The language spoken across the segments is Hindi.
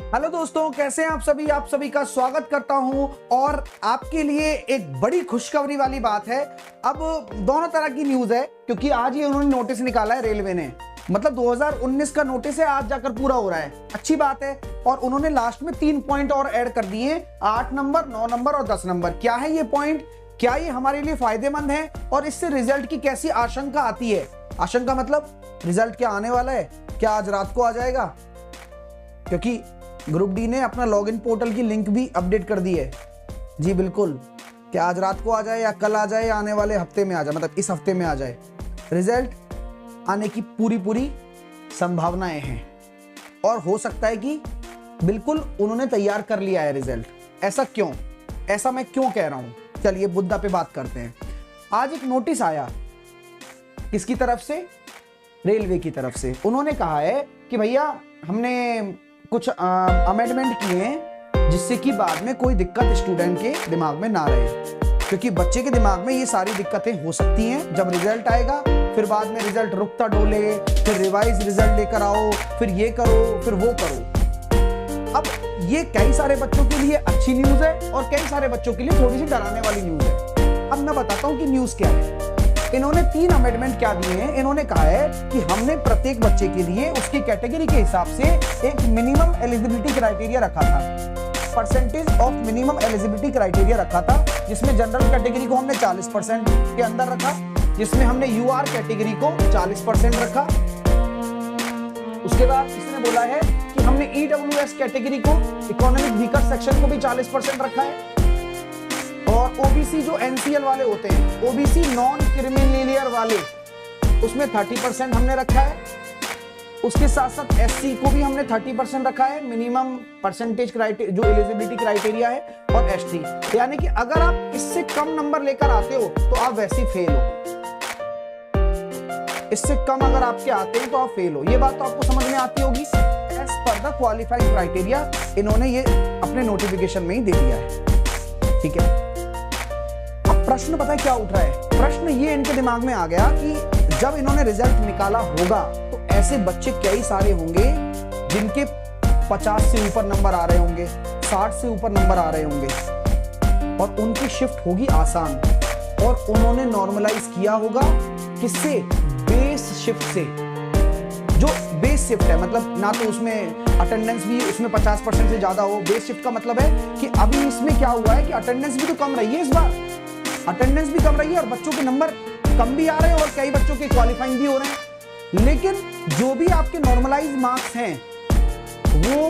हेलो दोस्तों, कैसे हैं आप सभी का स्वागत करता हूं। और आपके लिए एक बड़ी खुशखबरी वाली बात है। अब दोनों तरह की न्यूज है, क्योंकि आज ही उन्होंने नोटिस निकाला है रेलवे ने। मतलब 2019 का नोटिस है, आज जाकर पूरा हो रहा है। अच्छी बात है। और उन्होंने लास्ट में 3 पॉइंट और ऐड कर दिए, 8 नंबर, 9 नंबर और 10 नंबर। क्या है ये पॉइंट, क्या ये हमारे लिए फायदेमंद है और इससे रिजल्ट की कैसी आशंका आती है। आशंका मतलब रिजल्ट क्या आने वाला है, क्या आज रात को आ जाएगा, क्योंकि ग्रुप डी ने अपना लॉगिन पोर्टल की लिंक भी अपडेट कर दी है। जी बिल्कुल, क्या आज रात को आ जाए या कल आ जाए या आने वाले हफ्ते में आ जाए, मतलब इस हफ्ते में आ जाए। रिजल्ट आने की पूरी संभावनाएं हैं और हो सकता है कि बिल्कुल उन्होंने तैयार कर लिया है रिजल्ट। ऐसा क्यों, ऐसा मैं क्यों कह रहा हूं, चलिए मुद्दा पे बात करते हैं। आज एक नोटिस आया, किसकी तरफ से, रेलवे की तरफ से। उन्होंने कहा है कि भैया हमने कुछ अमेंडमेंट किए हैं जिससे कि बाद में कोई दिक्कत स्टूडेंट के दिमाग में ना रहे, क्योंकि बच्चे के दिमाग में ये सारी दिक्कतें हो सकती हैं जब रिजल्ट आएगा। फिर बाद में रिजल्ट रुकता डोले, फिर रिवाइज रिजल्ट लेकर आओ, फिर ये करो, फिर वो करो। अब ये कई सारे बच्चों के लिए अच्छी न्यूज है और कई सारे बच्चों के लिए थोड़ी सी डराने वाली न्यूज है। अब मैं बताता हूं कि न्यूज क्या है। इन्होंने 3 अमेंडमेंट क्या दिए हैं। इन्होंने कहा है कि हमने प्रत्येक बच्चे के लिए उसकी कैटेगरी के हिसाब से एक मिनिमम एलिजिबिलिटी क्राइटेरिया रखा था, percentage of minimum eligibility criteria रखा था, जिसमें जनरल कैटेगरी को हमने 40% के अंदर रखा, जिसमें हमने यूआर कैटेगरी को 40% रखा। उसके बाद इसने बोला है कि हमने ईडब्ल्यूएस कैटेगरी को, इकोनॉमिक वीकर सेक्शन को भी 40% रखा है। और ओबीसी जो एनसीएल वाले होते हैं, ओबीसी नॉन क्रिमिनलियर वाले, उसमें 30% हमने रखा है। उसके साथ साथ एससी को भी हमने 30% रखा है, मिनिमम परसेंटेज क्राइटेरिया जो एलिजिबिलिटी क्राइटेरिया है। और एसटी, यानी कि अगर आप इससे कम नंबर लेकर आते हो तो आप वैसे फेल हो, इससे कम अगर आपके आते हैं तो आप फेल हो। ये बात तो आपको समझ में आती होगी। As per the qualified criteria इन्होंने ये अपने नोटिफिकेशन में ही दे दिया है, ठीक है। प्रश्न पता है क्या उठ रहा है, प्रश्न ये इनके दिमाग में आ गया कि जब इन्होंने रिजल्ट निकाला होगा तो ऐसे बच्चे कई सारे होंगे जिनके 50 से ऊपर नंबर आ रहे होंगे, 60 से ऊपर नंबर आ रहे होंगे, और उनकी शिफ्ट होगी आसान। और उन्होंने नॉर्मलाइज किया होगा किससे, बेस शिफ्ट से। जो बेस शिफ्ट है मतलब ना तो उसमें अटेंडेंस भी उसमें 50% से ज्यादा हो। बेस शिफ्ट का मतलब है कि अभी इसमें क्या हुआ है कि अटेंडेंस भी तो कम रही है, इस बार अटेंडेंस भी कम रही है और बच्चों के नंबर कम भी आ रहे हैं और कई बच्चों के क्वालिफाइंग भी हो रहे हैं। लेकिन जो भी आपके नॉर्मलाइज मार्क्स हैं वो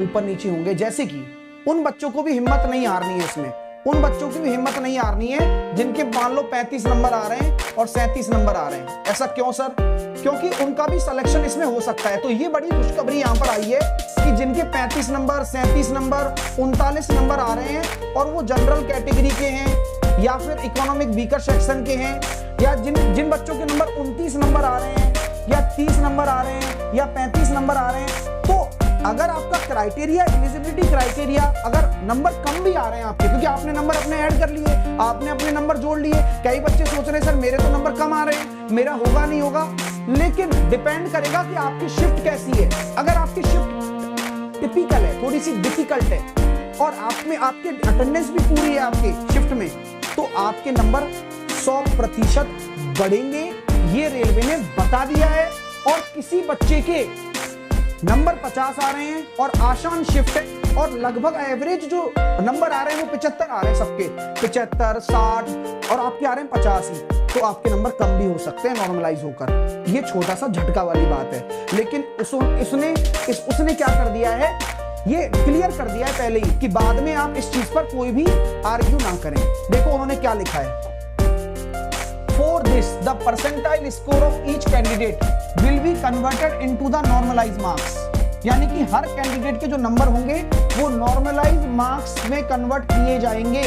ऊपर नीचे होंगे। जैसे कि उन बच्चों को भी हिम्मत नहीं हारनी है, इसमें उन बच्चों की भी हिम्मत नहीं हारनी है जिनके मान लो 35 नंबर आ रहे हैं और 37 नंबर आ रहे हैं। ऐसा क्यों सर, क्योंकि उनका भी सिलेक्शन इसमें हो सकता है। तो ये बड़ी खुशखबरी यहाँ पर आई है कि जिनके 35 नंबर, 37 नंबर, 39 नंबर आ रहे हैं और वो जनरल कैटेगरी के हैं या फिर इकोनॉमिक वीकर सेक्शन के हैं, या जिन बच्चों के नंबर 29 नंबर आ रहे हैं या 30 नंबर आ रहे हैं या 35 नंबर आ रहे हैं, तो अगर आपका क्राइटेरिया, एलिजिबिलिटी क्राइटेरिया, अगर नंबर कम भी आ रहे हैं आपके, क्योंकि आपने नंबर अपने ऐड कर लिए, आपने अपने नंबर जोड़ लिए। कई बच्चे सोच रहे हैं सर मेरे तो नंबर कम आ रहे हैं, मेरा होगा नहीं होगा। लेकिन डिपेंड करेगा कि आपकी शिफ्ट कैसी है। अगर आपकी शिफ्ट टिपिकल है, थोड़ी सी डिफिकल्ट है और आप में आपके अटेंडेंस भी पूरी है आपके शिफ्ट में, तो आपके नंबर 100% बढ़ेंगे। ये रेलवे ने बता दिया है। और किसी बच्चे के नंबर 50 आ रहे हैं और आसान शिफ्ट है और लगभग एवरेज जो नंबर आ रहे हैं वो 75 आ रहे हैं सबके, 75, 60 और आपके आ रहे हैं 85, तो आपके नंबर कम भी हो सकते हैं नॉर्मलाइज होकर। ये छोटा सा झटका वाली बात है। लेकिन उसने क्या कर दिया है, ये क्लियर कर दिया है पहले ही कि बाद में आप इस चीज पर कोई भी आर्ग्यू ना करें। देखो उन्होंने क्या लिखा है, for this the percentile score of each candidate will be converted into the normalised marks. यानी कि हर कैंडिडेट के जो नंबर होंगे वो नॉर्मलाइज्ड मार्क्स में कन्वर्ट किए जाएंगे,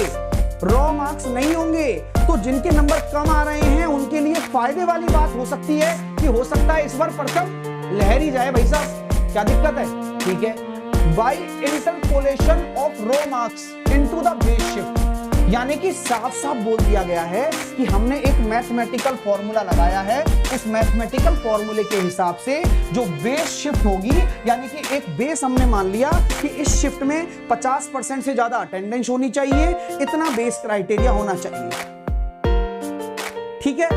रॉ मार्क्स नहीं होंगे। तो जिनके नंबर कम आ रहे हैं उनके लिए फायदे वाली बात हो सकती है कि हो सकता है इस बार परचम लहर ही जाए भाई साहब, क्या दिक्कत है, ठीक है। By interpolation of raw marks into the base shift, यानी कि साफ साफ बोल दिया गया है कि हमने एक मैथमेटिकल फॉर्मूला लगाया है, उस मैथमेटिकल फॉर्मूले के हिसाब से जो बेस शिफ्ट होगी, यानी कि एक बेस हमने मान लिया कि इस शिफ्ट में 50% से ज्यादा अटेंडेंस होनी चाहिए, इतना बेस क्राइटेरिया होना चाहिए। ठीक है,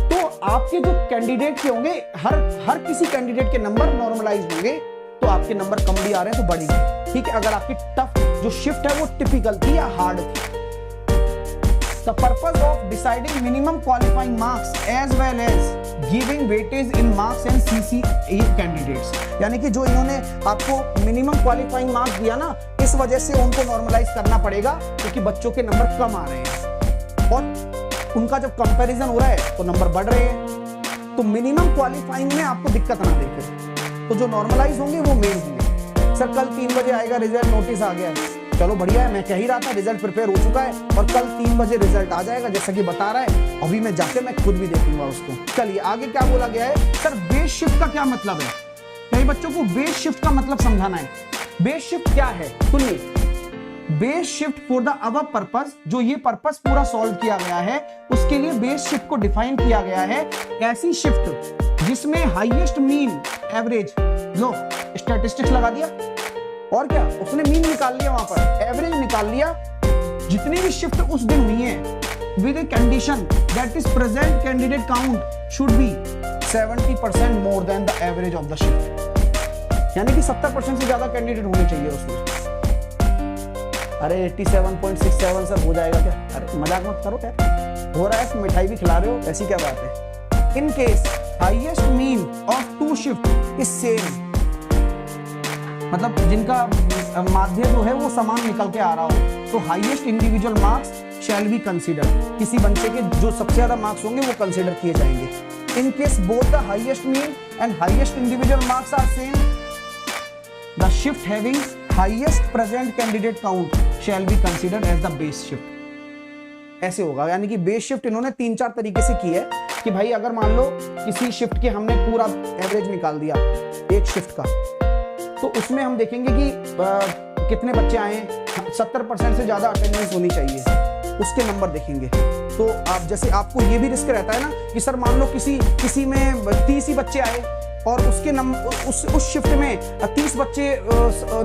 तो आपके जो कैंडिडेट के होंगे, हर किसी कैंडिडेट के नंबर नॉर्मलाइज होंगे, तो आपके नंबर कम भी आ रहे हैं तो बढ़ेंगे। ठीक है, अगर आपकी टफ जो शिफ्ट है वो टिपिकल थी या हार्ड थी। The purpose of deciding minimum qualifying marks as well as giving weightage in marks and CCA candidates, यानी कि जो इन्होंने आपको मिनिमम क्वालिफाइंग मार्क्स दिया ना, इस वजह से उनको नॉर्मलाइज करना पड़ेगा क्योंकि बच्चों के नंबर कम आ रहे हैं और उनका जब कंपैरिजन हो रहा है तो नंबर बढ़ रहे हैं। तो मिनिमम क्वालिफाइंग में आपको दिक्कत ना देखे, तो जो नॉर्मलाइज होंगे वो मेन होंगे। सर कल 3 बजे आएगा रिजल्ट, नोटिस आ गया है, चलो बढ़िया है, मैं कह ही रहा था रिजल्ट प्रिपेयर हो चुका है और कल 3 बजे रिजल्ट आ जाएगा जैसा कि बता रहा है। अभी मैं जाके मैं खुद भी देखूंगा उसको। चलिए आगे क्या बोला गया है। सर बेस शिफ्ट का क्या मतलब है? कई बच्चों को बेस शिफ्ट का मतलब समझाना है। बेस शिफ्ट क्या है सुनिए, base shift for the above purpose, जो ये पर्पस पूरा सॉल्व किया गया है उसके लिए बेस शिफ्ट को डिफाइन किया गया है। ऐसी शिफ्ट जिसमें हाईएस्ट मीन एवरेज, लो स्टैटिस्टिक्स लगा दिया और क्या, उसने मीन निकाल लिया, वहां पर एवरेज निकाल लिया, जितनी भी शिफ्ट उस दिन हुई है with a condition that is present candidate count should be 70% more than the average of the shift, यानी कि 70% से ज्यादा कैंडिडेट होने चाहिए उसमें। अरे 87.67 सर हो जाएगा क्या? अरे मजाक मत करो यार, हो रहा है, मिठाई भी खिला रहे हो, ऐसी क्या बात है। In case highest mean of 2 shift is same, मतलब जिनका माध्य जो है वो समान निकल के आ रहा हो, तो highest individual marks shall be consider, किसी बच्चे के जो सबसे ज्यादा मार्क्स होंगे वो कंसीडर किए जाएंगे। In case both the highest mean and highest individual marks are same, the shift having highest present candidate count shall be considered as the base shift. ऐसे होगा, यानी कि बेस शिफ्ट इन्होंने 3-4 तरीके से की है कि भाई अगर मान लो किसी शिफ्ट के हमने पूरा एवरेज निकाल दिया एक शिफ्ट का, तो उसमें हम देखेंगे कि कितने बच्चे आए, 70% से ज्यादा अटेंडेंस होनी चाहिए, उसके नंबर देखेंगे। तो आप जैसे आपको ये भी रिस्क रहता है ना कि सर मान लो किसी में 30 ही बच्चे आए और उसके उस शिफ्ट में 30 बच्चे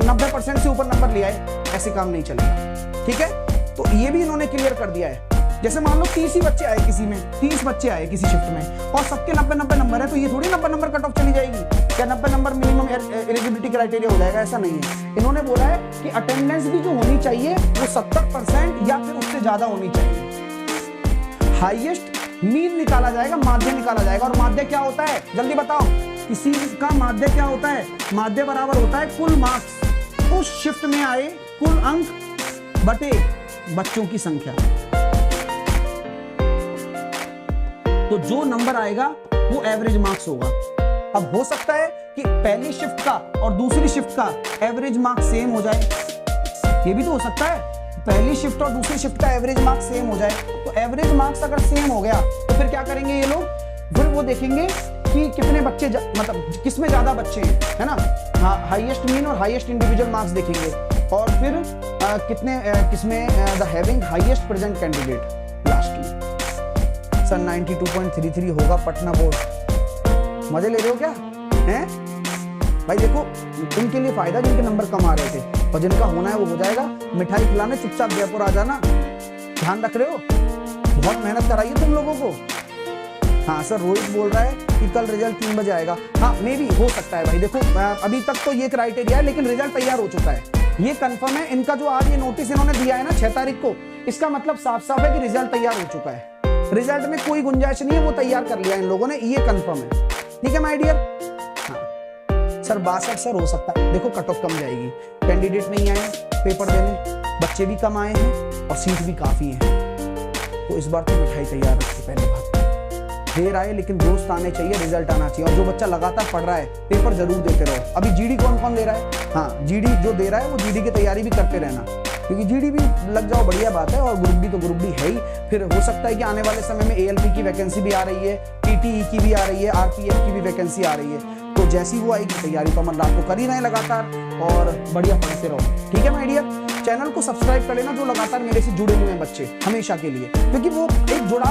90% से ऊपर नंबर ले आए, ऐसे काम नहीं चलेगा। ठीक है, तो ये भी इन्होंने क्लियर कर दिया है। जैसे मान लो 30 ही बच्चे आए, किसी में 30 बच्चे आए किसी शिफ्ट में और सबके 90 नंबर है, तो ये थोड़ी 90 नंबर कट ऑफ चली जाएगी, क्या 90 नंबर मिनिमम एलिजिबिलिटी क्राइटेरिया हो जाएगा? ऐसा नहीं है। इन्होंने बोला है कि अटेंडेंस भी जो होनी चाहिए वो 70% या फिर उससे ज्यादा होनी चाहिए। हाईएस्ट मीन निकाला जाएगा, माध्य निकाला जाएगा, और माध्य क्या होता है जल्दी बताओ, किसी का माध्य क्या होता है? माध्य बराबर होता है कुल मार्क्स उस शिफ्ट में आए, कुल अंक बटे बच्चों की संख्या। तो जो नंबर आएगा वो एवरेज मार्क्स होगा। अब हो सकता है कि पहली शिफ्ट का और दूसरी शिफ्ट का एवरेज मार्क्स सेम हो जाए, ये भी तो हो सकता है, पहली शिफ्ट और दूसरी शिफ्ट का एवरेज मार्क्स सेम हो जाए। तो एवरेज मार्क्स अगर सेम हो गया तो फिर क्या करेंगे ये लोग, फिर वो देखेंगे कि कितने बच्चे मतलब किसमें ज्यादा बच्चे हैं, है ना, हाईएस्ट मीन और हाईएस्ट इंडिविजुअल मार्क्स देखेंगे, और फिर किसमें the having highest present candidate last में। सर 92.33 होगा पटना बोर्ड, मजे ले रहे हो क्या हैं भाई? देखो उनके लिए फायदा जिनके नंबर कम आ रहे थे, और जिनका होना है वो हो जाएगा। मिठाई खिलाने चुपचाप जयपुर आ जाना, ध्यान रख रहे हो, बहुत मेहनत कराइए तुम लोगों को। हाँ सर रोहित बोल रहा है कि कल रिजल्ट 3 बजे आएगा, हाँ मे भी हो सकता है भाई। देखो अभी तक तो ये क्राइटेरिया है, लेकिन रिजल्ट तैयार हो चुका है, ये कंफर्म है। इनका जो आज ये नोटिस इन्होंने दिया है ना 6 तारीख को, इसका मतलब साफ साफ है कि रिजल्ट तैयार हो चुका है, रिजल्ट में कोई गुंजाइश नहीं है, वो तैयार कर लिया इन लोगों ने, ये कंफर्म है। ठीक है माय डियर। हाँ सर 62 सर हो सकता है, देखो कट ऑफ कम जाएगी, कैंडिडेट नहीं आए पेपर देने, बच्चे भी कम आए हैं और सीट भी काफी है, तो इस बार तो मिठाई तैयार रखिए। पहले बात देर आए लेकिन दोस्त आने चाहिए, रिजल्ट आना चाहिए, और जो बच्चा लगातार पढ़ रहा है पेपर जरूर देते रहो। अभी जीडी कौन कौन दे रहा है? हाँ जीडी जो दे रहा है वो जीडी की तैयारी भी करते रहना, क्योंकि जीडी भी लग जाओ बढ़िया बात है, और ग्रुप डी तो ग्रुप डी है ही। फिर हो सकता है कि आने वाले समय में एएलपी की वैकेंसी भी आ रही है, टीटीई की भी आ रही है, आरपीएफ की भी वैकेंसी आ रही है, तो जैसी वो आएगी तैयारी तो हम रात को कर ही रहे हैं लगातार, और बढ़िया पढ़ते रहो। ठीक है माय डियर। चैनल को सब्सक्राइब कर लेना जो लगातार मेरे से जुड़े हुए हैं बच्चे हमेशा के लिए, क्योंकि वो एक जुड़ाव